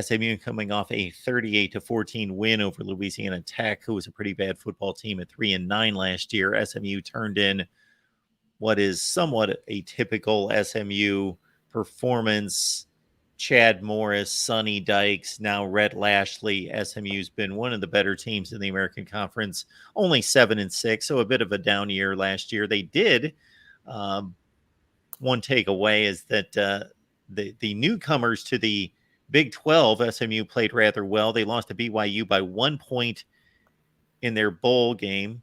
SMU coming off a 38-14 win over Louisiana Tech, who was a pretty bad football team at 3-9 last year. SMU turned in what is somewhat a typical SMU performance. Chad Morris, Sonny Dykes, now Rhett Lashley. SMU's been one of the better teams in the American Conference, only 7-6, so a bit of a down year last year. They did. One takeaway is that the newcomers to the Big 12, SMU played rather well. They lost to BYU by 1 point in their bowl game,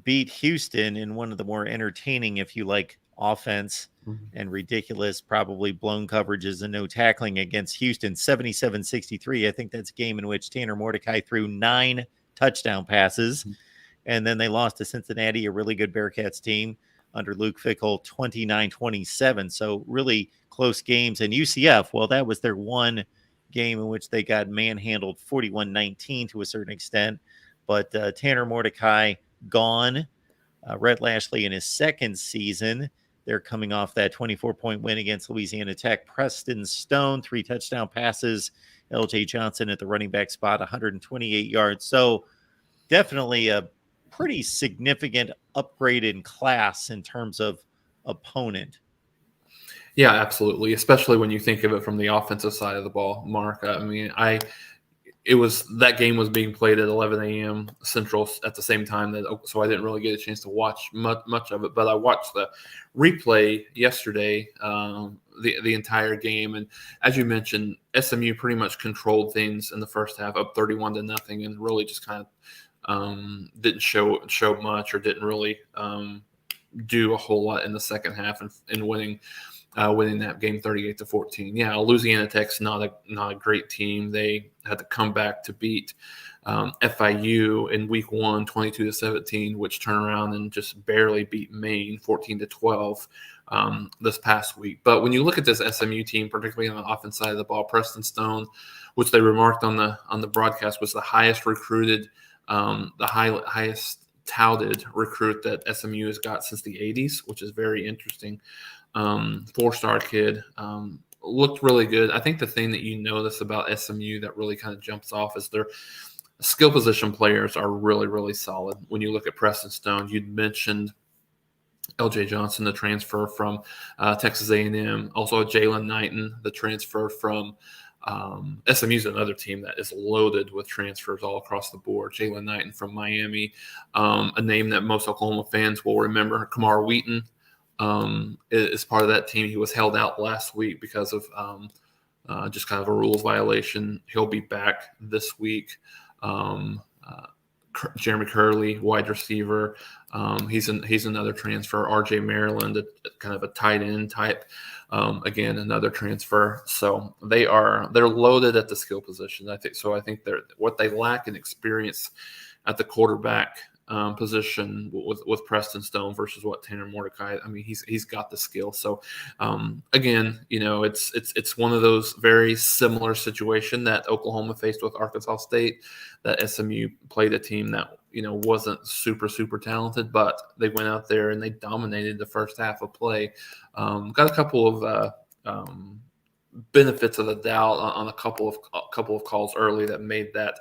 beat Houston in one of the more entertaining, if you like, offense and ridiculous, probably blown coverages and no tackling against Houston, 77-63. I think that's a game in which Tanner Mordecai threw 9 touchdown passes. And then they lost to Cincinnati, a really good Bearcats team under Luke Fickell, 29-27. So really close games. And UCF, well, that was their one game in which they got manhandled 41-19 to a certain extent. But Tanner Mordecai gone. Rhett Lashley in his second season. They're coming off that 24-point win against Louisiana Tech. Preston Stone, 3 touchdown passes. LJ Johnson at the running back spot, 128 yards. So definitely a pretty significant upgrade in class in terms of opponent. Yeah, absolutely. Especially when you think of it from the offensive side of the ball, Mark. I mean, that game was being played at 11 a.m. Central at the same time, so I didn't really get a chance to watch much of it. But I watched the replay yesterday, the entire game, and as you mentioned, SMU pretty much controlled things in the first half, up 31-0, and really just kind of didn't show much, or didn't really do a whole lot in the second half, and winning that game 38-14. Yeah, Louisiana Tech's not a great team. They had to come back to beat FIU in week 1, 22-17, which turned around and just barely beat Maine 14-12 this past week. But when you look at this SMU team, particularly on the offense side of the ball, Preston Stone, which they remarked on the broadcast, was the highest recruited, highest touted recruit that SMU has got since the 80s, which is very interesting. 4-star kid, looked really good. I think the thing that you notice about SMU that really kind of jumps off is their skill position players are really, really solid. When you look at Preston Stone, you'd mentioned LJ Johnson, the transfer from Texas A&M, also Jalen Knighton, the transfer from SMU is another team that is loaded with transfers all across the board. Jalen Knighton from Miami, a name that most Oklahoma fans will remember. Kamar Wheaton is part of that team. He was held out last week because of just kind of a rules violation. He'll be back this week. Jeremy Curley, wide receiver. He's another transfer. RJ Maryland, kind of a tight end type. Again, another transfer. So they're loaded at the skill position. I think they're what they lack in experience at the quarterback position with Preston Stone versus what Tanner Mordecai. I mean, he's got the skill. So again, it's one of those very similar situation that Oklahoma faced with Arkansas State. That SMU played a team that wasn't super talented, but they went out there and they dominated the first half of play. Got a couple of benefits of the doubt on a couple of calls early that made that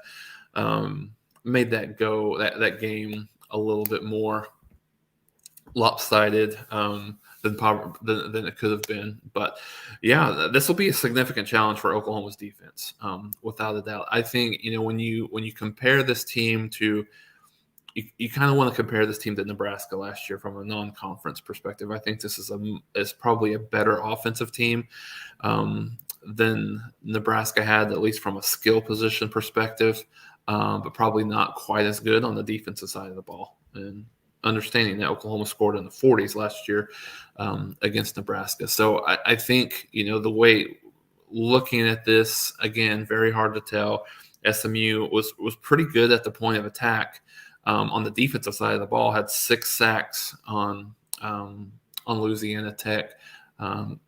game a little bit more lopsided than it could have been. But yeah, this will be a significant challenge for Oklahoma's defense, without a doubt. I think when you compare this team to, you kind of want to compare this team to Nebraska last year from a non-conference perspective. I think this is probably a better offensive team than Nebraska had, at least from a skill position perspective. But probably not quite as good on the defensive side of the ball. And understanding that Oklahoma scored in the 40s last year against Nebraska. So I think, the way looking at this, again, very hard to tell. SMU was pretty good at the point of attack on the defensive side of the ball, had 6 sacks on Louisiana Tech.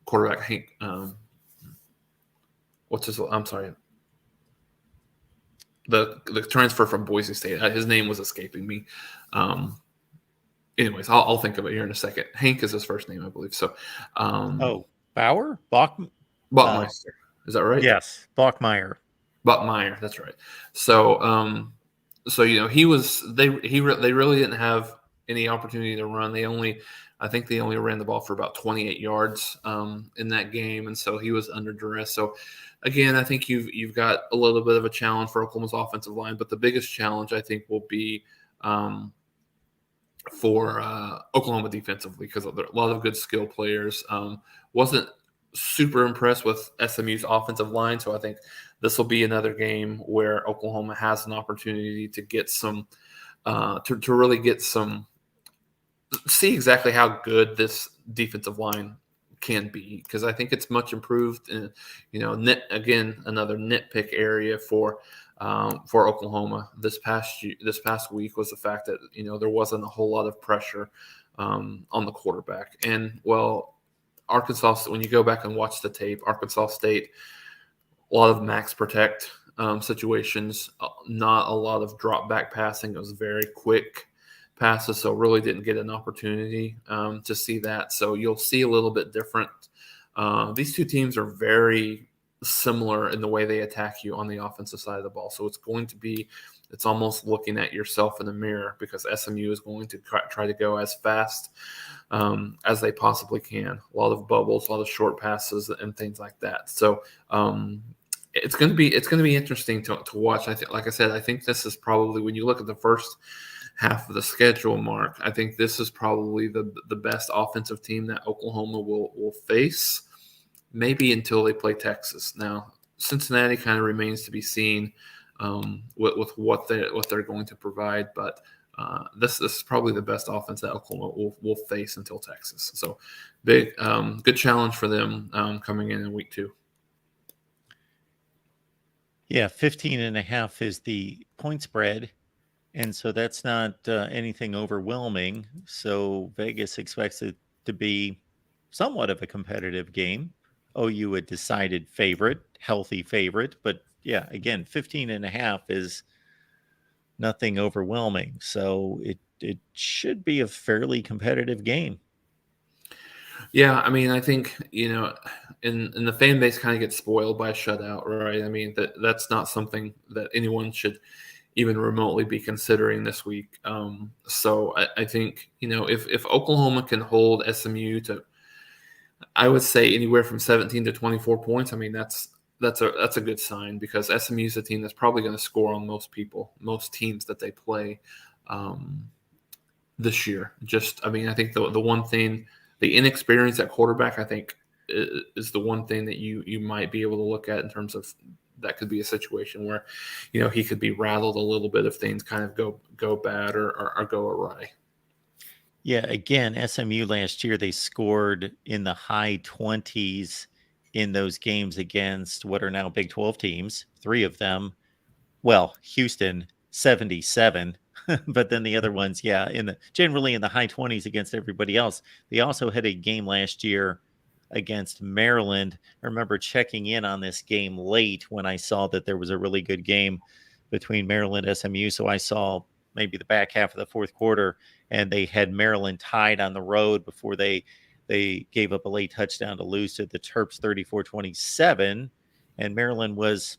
Quarterback Hank, the transfer from Boise State. His name was escaping me. Anyways, I'll think of it here in a second. Hank is his first name, I believe. So, Bauer? Bachmeister. Is that right? Yes, Bachmeyer. Buckmeyer, that's right. So, he was they really didn't have any opportunity to run. I think they only ran the ball for about 28 yards in that game, and so he was under duress. So, again, I think you've got a little bit of a challenge for Oklahoma's offensive line, but the biggest challenge I think will be for Oklahoma defensively because a lot of good skill players. Wasn't super impressed with SMU's offensive line, so I think this will be another game where Oklahoma has an opportunity to get some, to really get some, see exactly how good this defensive line can be because I think it's much improved. And again, another nitpick area for Oklahoma this past week was the fact that there wasn't a whole lot of pressure on the quarterback. And Arkansas, when you go back and watch the tape, Arkansas State, a lot of max protect situations, not a lot of drop back passing. It was very quick passes, so really didn't get an opportunity to see that. So you'll see a little bit different. These two teams are very similar in the way they attack you on the offensive side of the ball. So it's almost looking at yourself in the mirror because SMU is going to try to go as fast as they possibly can. A lot of bubbles, a lot of short passes, and things like that. So it's going to be interesting to watch. I think, like I said, I think this is probably, when you look at the first half of the schedule, Mark, I think this is probably the best offensive team that Oklahoma will face, maybe until they play Texas. Now, Cincinnati kind of remains to be seen with what they're going to provide, but this is probably the best offense that Oklahoma will face until Texas. So big, good challenge for them coming in week 2. Yeah, 15.5 is the point spread. And so that's not anything overwhelming. So Vegas expects it to be somewhat of a competitive game. OU a decided favorite, healthy favorite. But yeah, again, 15.5 is nothing overwhelming. So it should be a fairly competitive game. Yeah, I mean, I think in the fan base kind of gets spoiled by a shutout, right? I mean, that's not something that anyone should even remotely be considering this week. So I think if Oklahoma can hold SMU to, I would say anywhere from 17 to 24 points. I mean, that's a good sign because SMU is a team that's probably going to score on most teams that they play this year. I think the one thing, the inexperience at quarterback, I think is the one thing that you might be able to look at in terms of that could be a situation where, he could be rattled a little bit if things kind of go bad or go awry. Yeah, again, SMU last year, they scored in the high 20s in those games against what are now Big 12 teams, 3 of them. Well, Houston, 77. But then the other ones, yeah, generally in the high 20s against everybody else. They also had a game last year against Maryland. I remember checking in on this game late when I saw that there was a really good game between Maryland and SMU. So I saw maybe the back half of the fourth quarter, and they had Maryland tied on the road before they gave up a late touchdown to lose to the Terps 34-27. And Maryland was,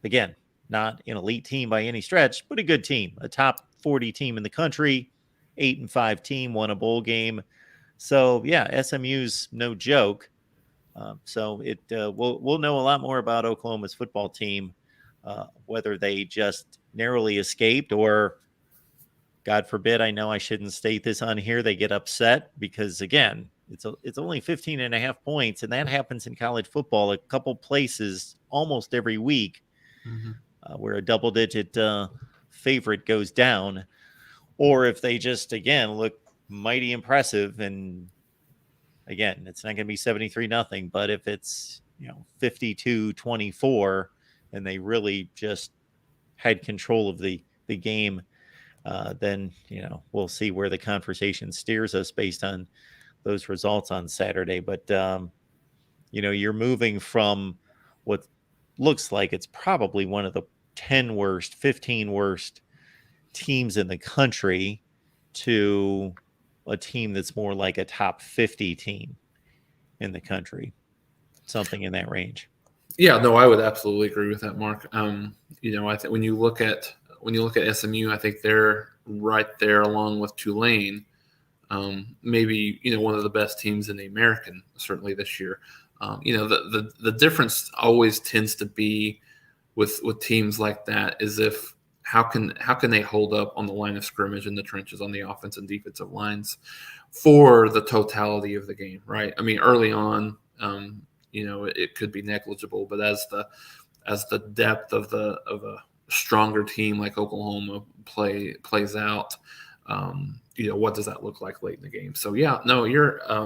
again, not an elite team by any stretch, but a good team, a top 40 team in the country, 8-5 team, won a bowl game. So yeah, SMU's no joke. So we'll know a lot more about Oklahoma's football team, whether they just narrowly escaped or, God forbid, I know I shouldn't state this on here, they get upset because, again, it's only 15.5 points, and that happens in college football a couple places almost every week, where a double-digit favorite goes down, or if they just, again, look mighty impressive, and again, it's not going to be 73-0, but if it's 52-24, and they really just had control of the game, then we'll see where the conversation steers us based on those results on Saturday. But you're moving from what looks like it's probably one of the 10 worst, 15 worst teams in the country to a team that's more like a top 50 team in the country, something in that range. Yeah, no, I would absolutely agree with that, Mark. I think when you look at SMU, I think they're right there along with Tulane. Maybe one of the best teams in the American certainly this year. The difference always tends to be with teams like that is if how can they hold up on the line of scrimmage in the trenches on the offense and defensive lines for the totality of the game, right? I mean, early on, it could be negligible, but as the depth of a stronger team like Oklahoma plays out, what does that look like late in the game? So yeah, no,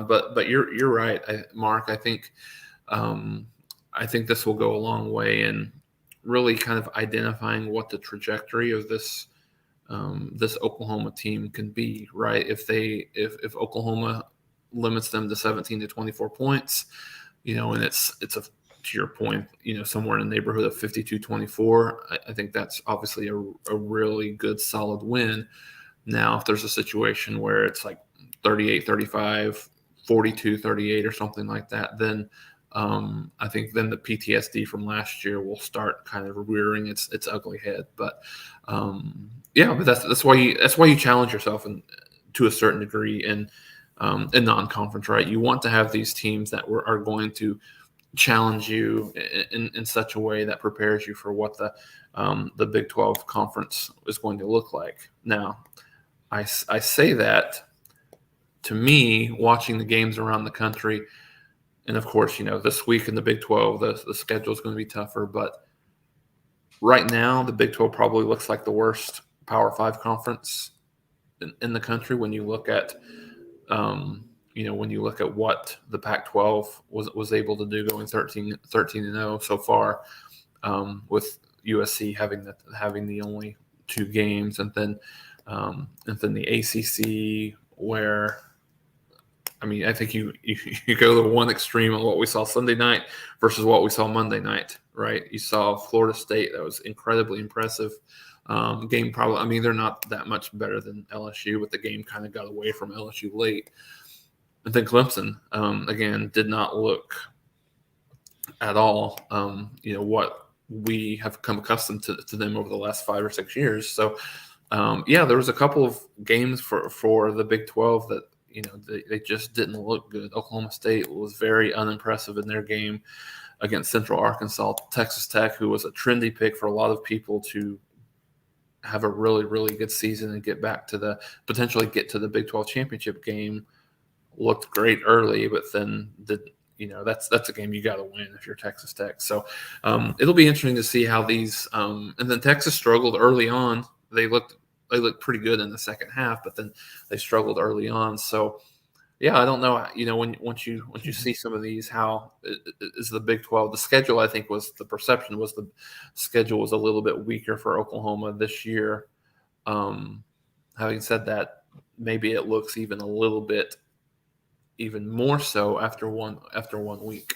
but you're right, Mark. I think this will go a long way in really kind of identifying what the trajectory of this Oklahoma team can be, right? If Oklahoma limits them to 17 to 24 points, and it's a to your point, somewhere in the neighborhood of 52-24, I think that's obviously a really good solid win. Now, if there's a situation where it's like 38-35, 42-38 or something like that, then I think then the PTSD from last year will start kind of rearing its ugly head. But yeah, but that's why you challenge yourself to a certain degree in non-conference, right? You want to have these teams that are going to challenge you in such a way that prepares you for what the Big 12 conference is going to look like. Now, I say that to me, watching the games around the country, and of course, this week in the Big 12, the schedule is going to be tougher. But right now, the Big 12 probably looks like the worst Power 5 conference in the country when you look at what the Pac-12 was able to do, going 13-0 so far, with USC having the only two games, and then the ACC, where I mean, I think you go to one extreme of what we saw Sunday night versus what we saw Monday night, right? You saw Florida State, that was incredibly impressive. Game probably, I mean, they're not that much better than LSU, but the game kind of got away from LSU late. And then Clemson, again, did not look at all, what we have come accustomed to them over the last 5 or 6 years. So, yeah, there was a couple of games for the Big 12 that, they just didn't look good. Oklahoma State was very unimpressive in their game against Central Arkansas. Texas Tech, who was a trendy pick for a lot of people to have a really, really good season and potentially get to the Big 12 championship game, looked great early, but then that's a game you got to win if you're Texas Tech. So it'll be interesting to see how these. And then Texas struggled early on. They looked pretty good in the second half, but then they struggled early on. So yeah, I don't know. Once you see some of these, how is the Big 12? The schedule, I think, the perception was the schedule was a little bit weaker for Oklahoma this year. Having said that, maybe it looks even a little bit even more so after one week.